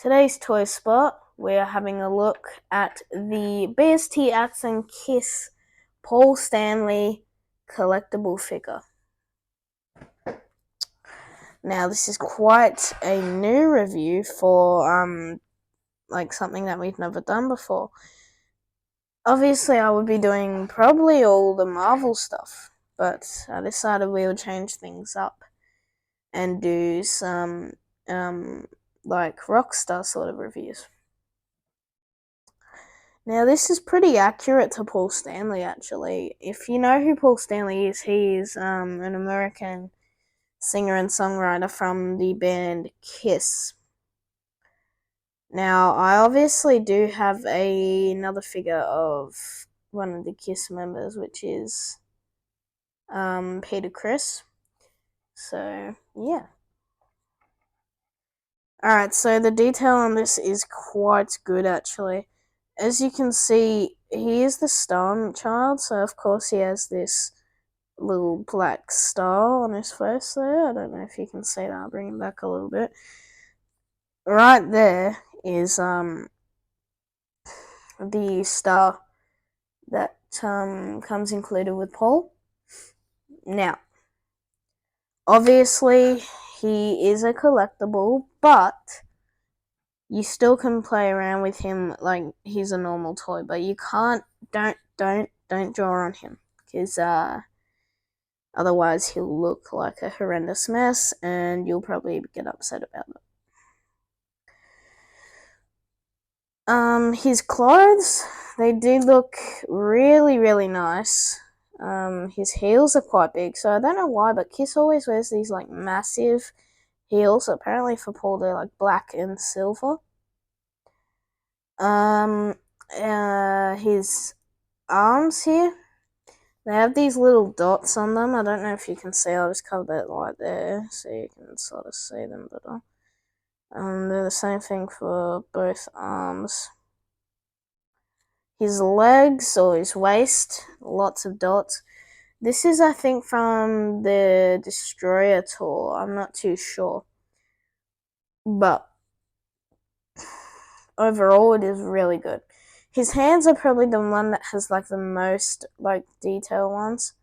Today's Toy Spot, we're having a look at the BST AXN Kiss Paul Stanley collectible figure. Now, this is quite a new review for like something that we've never done before. Obviously, I would be doing probably all the Marvel stuff, but I decided we would change things up and do some like Rockstar sort of reviews. Now, this is pretty accurate to Paul Stanley, actually. If you know who Paul Stanley is, he is an American singer and songwriter from the band Kiss. Now, I obviously do have another figure of one of the Kiss members, which is Peter Criss. So, yeah. Alright, so the detail on this is quite good, actually. As you can see, he is the star child, so of course he has this little black star on his face there. I don't know if you can see that. I'll bring it back a little bit. Right there is the star that comes included with Paul. Now, obviously he is a collectible, but you still can play around with him like he's a normal toy, but you can't. Don't draw on him, because otherwise he'll look like a horrendous mess, and you'll probably get upset about it. His clothes, they do look really, really nice. His heels are quite big, so I don't know why, but Kiss always wears these like massive heels. Apparently for Paul, they're like black and silver. His arms here, they have these little dots on them. I don't know if you can see. I'll just cover that light there so you can sort of see them better. They're the same thing for both arms. His legs or his waist, lots of dots. This is, I think, from the Destroyer tour. I'm not too sure. But overall, it is really good. His hands are probably the one that has like the most like detail ones.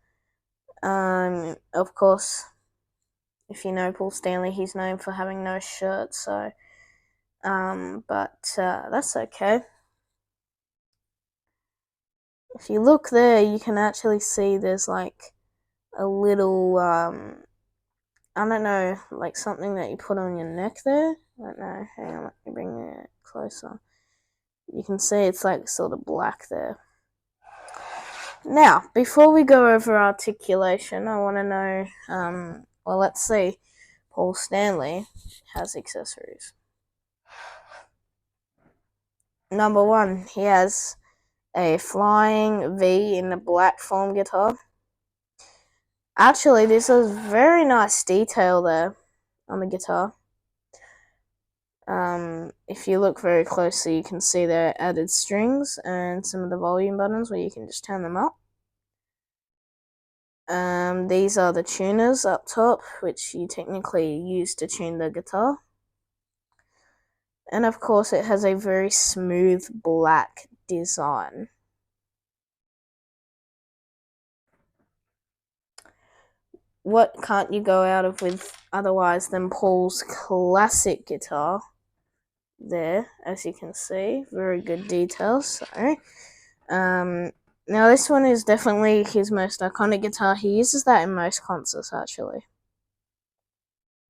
Of course, if you know Paul Stanley, he's known for having no shirt, so but that's okay. If you look there, you can actually see there's like a little I don't know, like something that you put on your neck there. I don't know. Hang on, let me bring it closer. You can see it's like sort of black there. Now, before we go over articulation, I want to know, well, let's see. Paul Stanley has accessories. Number one, he has a flying V in the black foam guitar. Actually, this is very nice detail there on the guitar. If you look very closely, you can see there are added strings and some of the volume buttons where you can just turn them up. These are the tuners up top, which you technically use to tune the guitar. And of course, it has a very smooth black design. What can't you go out of with otherwise than Paul's classic guitar? There, as you can see, very good details. So, now this one is definitely his most iconic guitar. He uses that in most concerts, actually.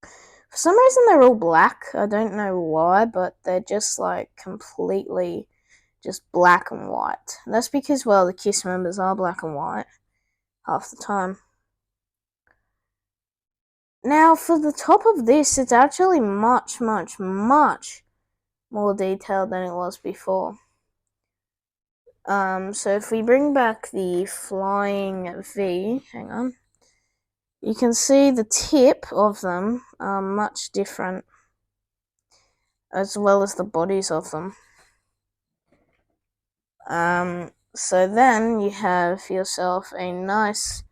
For some reason, they're all black. I don't know why, but they're just like completely just black and white. And that's because, well, the Kiss members are black and white half the time. Now, for the top of this, it's actually much, much, much more detailed than it was before. So if we bring back the flying V, hang on, you can see the tip of them are much different, as well as the bodies of them. So then you have yourself a nice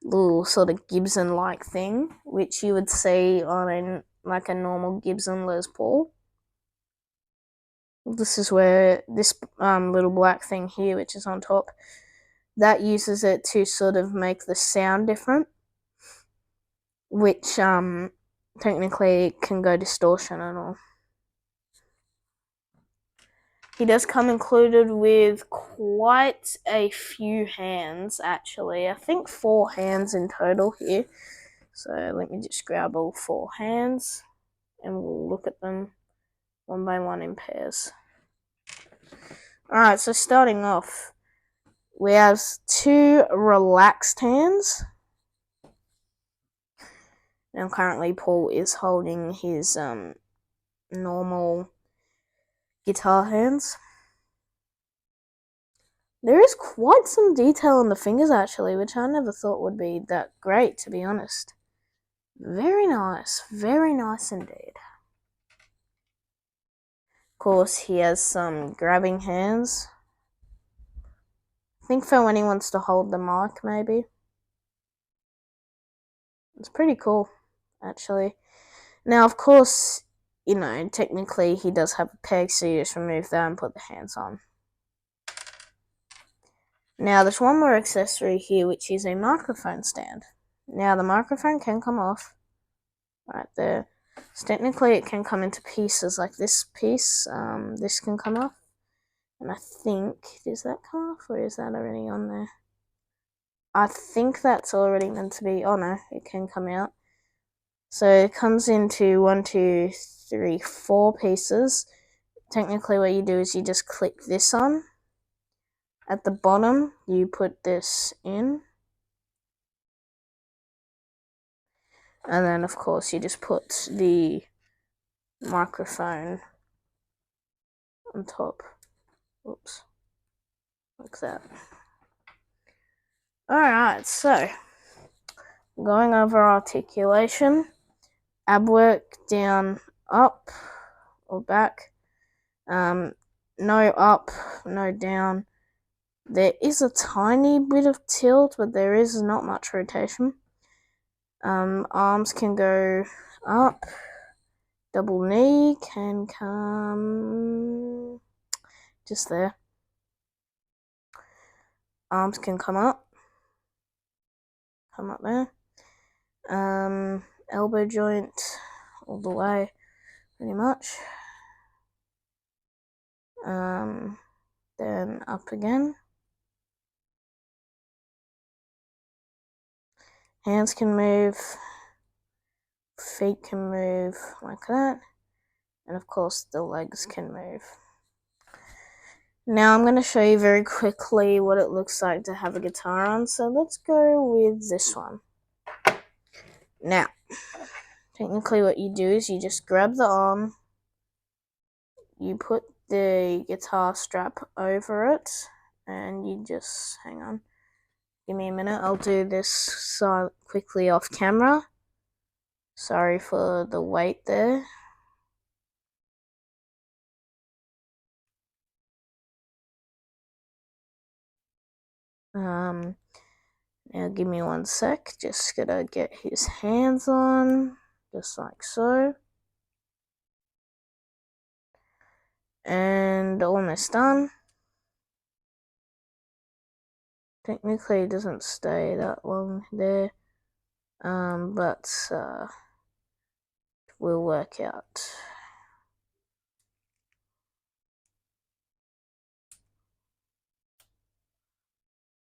little sort of Gibson-like thing, which you would see on like a normal Gibson Les Paul. this is where this little black thing here, which is on top, that uses it to sort of make the sound different, which technically can go distortion and all. He does come included with quite a few hands, actually. I think 4 hands in total here. So let me just grab all 4 hands and we'll look at them one by one in pairs. Alright, so starting off, we have 2 relaxed hands. Now currently Paul is holding his normal guitar hands. There is quite some detail on the fingers actually, which I never thought would be that great, to be honest. Very nice indeed. Of course, he has some grabbing hands. I think for when he wants to hold the mic, maybe. It's pretty cool, actually. Now, of course, you know, technically he does have a peg, so you just remove that and put the hands on. Now, there's one more accessory here, which is a microphone stand. Now, the microphone can come off right there. So technically, it can come into pieces like this piece. This can come off. And I think, does that come off, or is that already on there? I think that's already meant to be, oh no, it can come out. So it comes into 1, 2, 3, 4 pieces. Technically what you do is you just clip this on. At the bottom, you put this in. And then of course you just put the microphone on top. Oops. Like that. Alright, so going over articulation, ab work down, up or back, no up, no down. There is a tiny bit of tilt, but there is not much rotation. Arms can go up, double knee can come just there. Arms can come up there. Elbow joint all the way, pretty much. Then up again. Hands can move, feet can move like that, and of course the legs can move. Now I'm going to show you very quickly what it looks like to have a guitar on, so let's go with this one. Now, technically what you do is you just grab the arm, you put the guitar strap over it, and you just, hang on, give me a minute, I'll do this quickly off camera. Sorry for the wait there. Now give me 1 sec, just gotta get his hands on, just like so. And almost done. Technically it doesn't stay that long there, but we'll work out.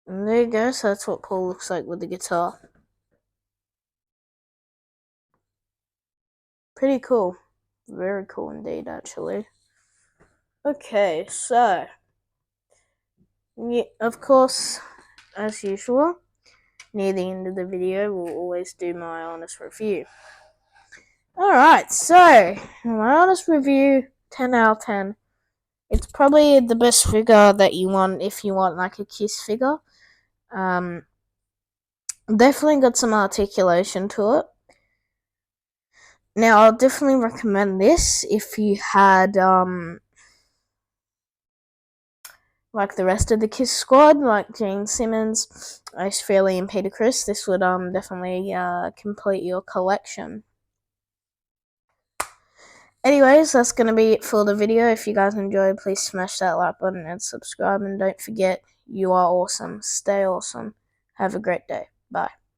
And there you go, so that's what Paul looks like with the guitar. Pretty cool. Very cool indeed, actually. Okay, so, yeah, of course, as usual, near the end of the video, we'll always do my honest review. Alright, so, my honest review, 10 out of 10. It's probably the best figure that you want if you want like a Kiss figure. Definitely got some articulation to it. Now, I'll definitely recommend this if you had, like the rest of the Kiss squad, like Gene Simmons, Ace Frehley, and Peter Criss. This would definitely complete your collection. Anyways, that's going to be it for the video. If you guys enjoyed, please smash that like button and subscribe. And don't forget, you are awesome. Stay awesome. Have a great day. Bye.